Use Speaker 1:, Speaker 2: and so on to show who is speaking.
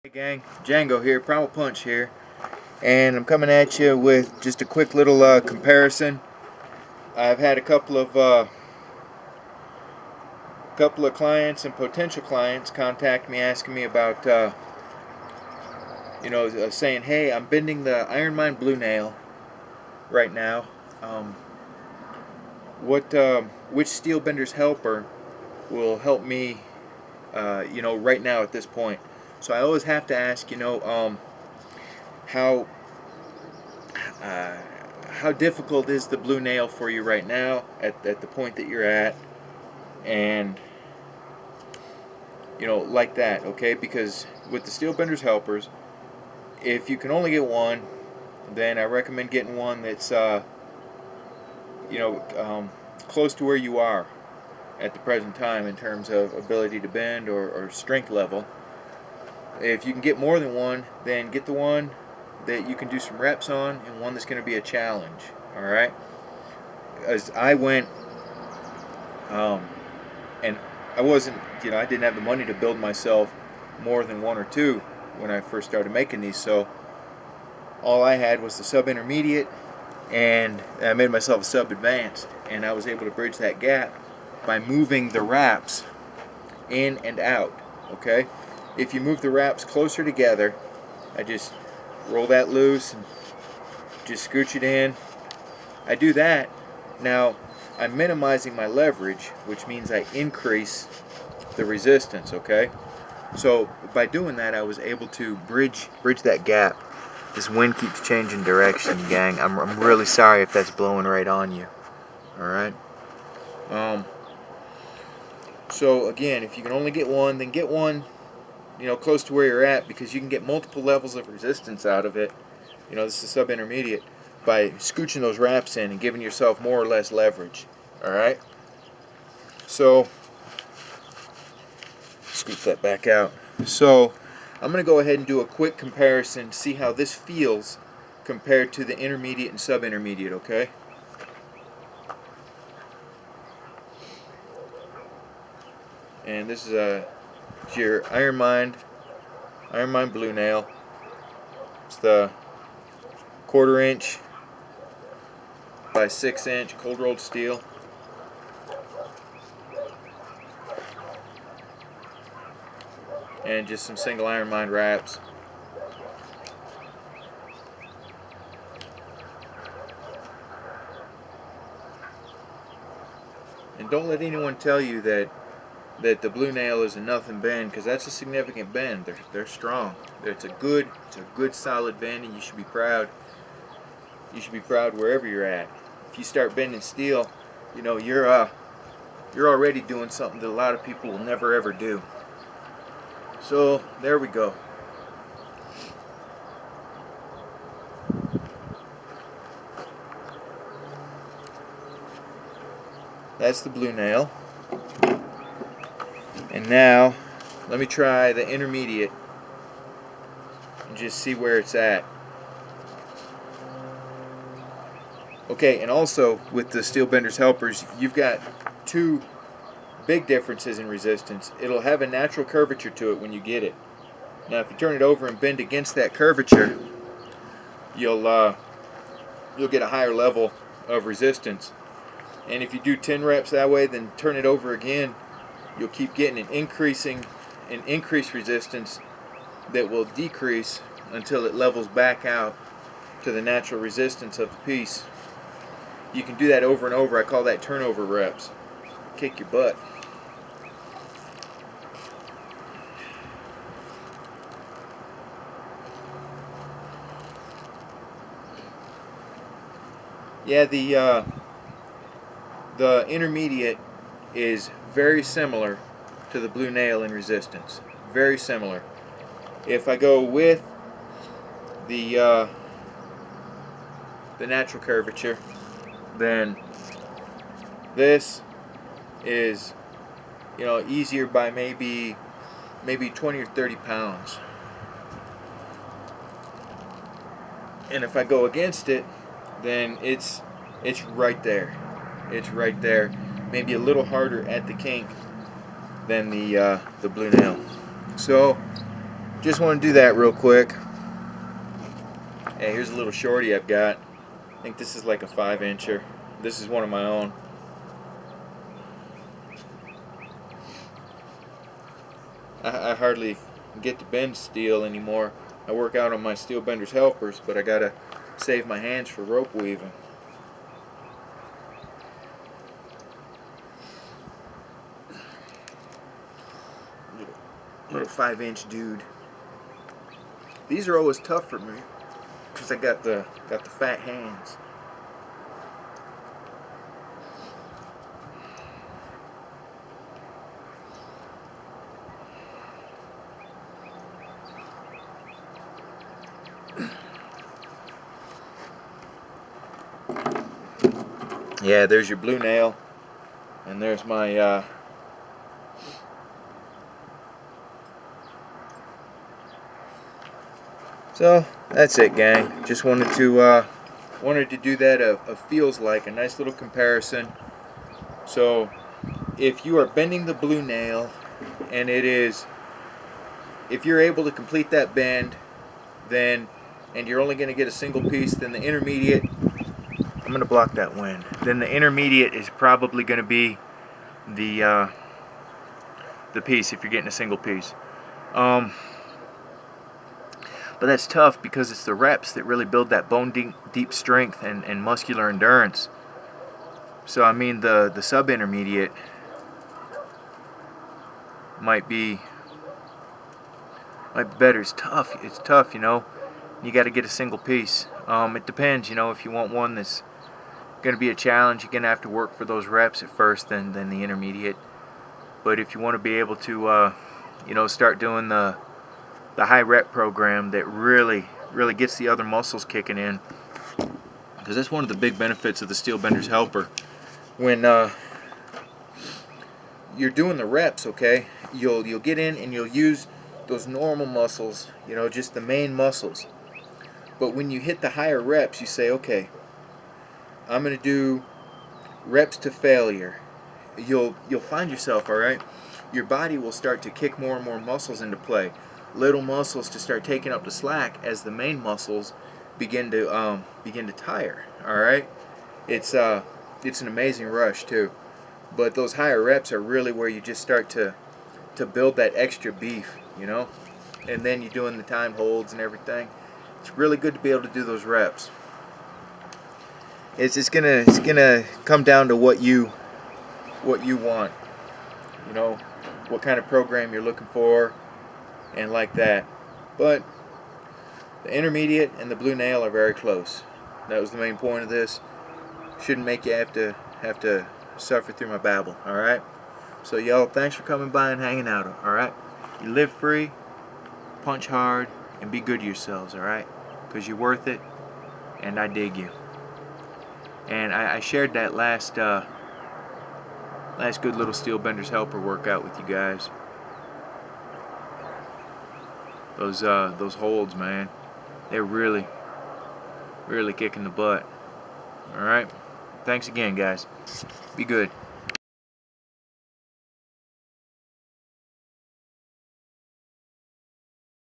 Speaker 1: Hey gang, Django here, Primal Punch here, and I'm coming at you with just a quick little comparison. I've had a couple of clients and potential clients contact me asking me about, saying, hey, I'm bending the IronMind blue nail right now. Um, which steel bender's helper will help me, right now at this point? So I always have to ask, how uh, how difficult is the blue nail for you right now at the point that you're at, and like that, okay? Because with the steel benders helpers, if you can only get one, then I recommend getting one that's you know close to where you are at the present time in terms of ability to bend or strength level. If you can get more than one, then get the one that you can do some reps on and one that's going to be a challenge. All right. As I went, and I wasn't, I didn't have the money to build myself more than one or two when I first started making these. So all I had was the sub intermediate, and I made myself a sub advanced, and I was able to bridge that gap by moving the wraps in and out. Okay. If you move the wraps closer together, I just roll that loose and just scooch it in. I do that. Now I'm minimizing my leverage, which means I increase the resistance, okay? So by doing that, I was able to bridge that gap. This wind keeps changing direction, gang. I'm really sorry if that's blowing right on you. All right. So again, if you can only get one, then get one close to where you're at, because you can get multiple levels of resistance out of it. This is sub-intermediate, by scooching those wraps in and giving yourself more or less leverage. All right. So scoot that back out. So I'm going to go ahead and do a quick comparison, see how this feels compared to the intermediate and sub-intermediate. Okay. And this is your IronMind blue nail. It's the 1/4 inch by 6 inch cold rolled steel. And just some single IronMind wraps. And don't let anyone tell you that the blue nail is a nothing bend, because that's a significant bend. They're strong. It's a good solid bend, and you should be proud. You should be proud wherever you're at. If you start bending steel, you're already doing something that a lot of people will never ever do. So there we go. That's the blue nail. And now let me try the intermediate and just see where it's at. Okay, and also with the steel benders helpers, you've got two big differences in resistance. It'll have a natural curvature to it when you get it. Now if you turn it over and bend against that curvature, you'll get a higher level of resistance. And if you do 10 reps that way, then turn it over again, you'll keep getting an increased resistance that will decrease until it levels back out to the natural resistance of the piece. You can do that over and over. I call that turnover reps. Kick your butt. Yeah, the intermediate is very similar to the blue nail in resistance. Very similar. If I go with the natural curvature, then this is easier by maybe 20 or 30 pounds. And if I go against it, then it's right there. It's right there. Maybe a little harder at the kink than the blue nail. So just want to do that real quick. Hey, here's a little shorty I've got. I think this is like a 5-incher. This is one of my own. I hardly get to bend steel anymore. I work out on my steel bender's helpers, but I gotta save my hands for rope weaving. Little 5-inch dude. These are always tough for me because I got the fat hands. Yeah, there's your blue nail, and there's my so that's it, gang. Just wanted to do that of feels like a nice little comparison. So if you are bending the blue nail and if you're able to complete that bend, then and you're only going to get a single piece, then the intermediate, I'm going to block that wind. Then the intermediate is probably going to be the piece if you're getting a single piece. But that's tough because it's the reps that really build that bone deep strength and muscular endurance. So I mean the sub-intermediate might be better. It's tough, you know. You got to get a single piece. It depends, you know, if you want one that's going to be a challenge, you're going to have to work for those reps at first, then the intermediate. But if you want to be able to, you know, start doing the high rep program that really gets the other muscles kicking in, because that's one of the big benefits of the steel bender's helper. When you're doing the reps, okay, you'll get in and you'll use those normal muscles, you know, just the main muscles. But when you hit the higher reps, you say, okay, I'm going to do reps to failure. You'll find yourself, all right, your body will start to kick more and more muscles into play. Little muscles to start taking up the slack as the main muscles begin to tire. All right, it's an amazing rush too. But those higher reps are really where you just start to build that extra beef, you know. And then you're doing the time holds and everything. It's really good to be able to do those reps. It's gonna come down to what you want, you know, what kind of program you're looking for, and like that. But the intermediate and the blue nail are very close. That was the main point of this. Shouldn't make you have to suffer through my babble. All right. So y'all, thanks for coming by and hanging out. All right. You live free, punch hard, and be good to yourselves. All right, because you're worth it, and I dig you. And I shared that last good little steel bender's helper workout with you guys. Those holds, man, they're really kicking the butt. All right, thanks again, guys. Be good.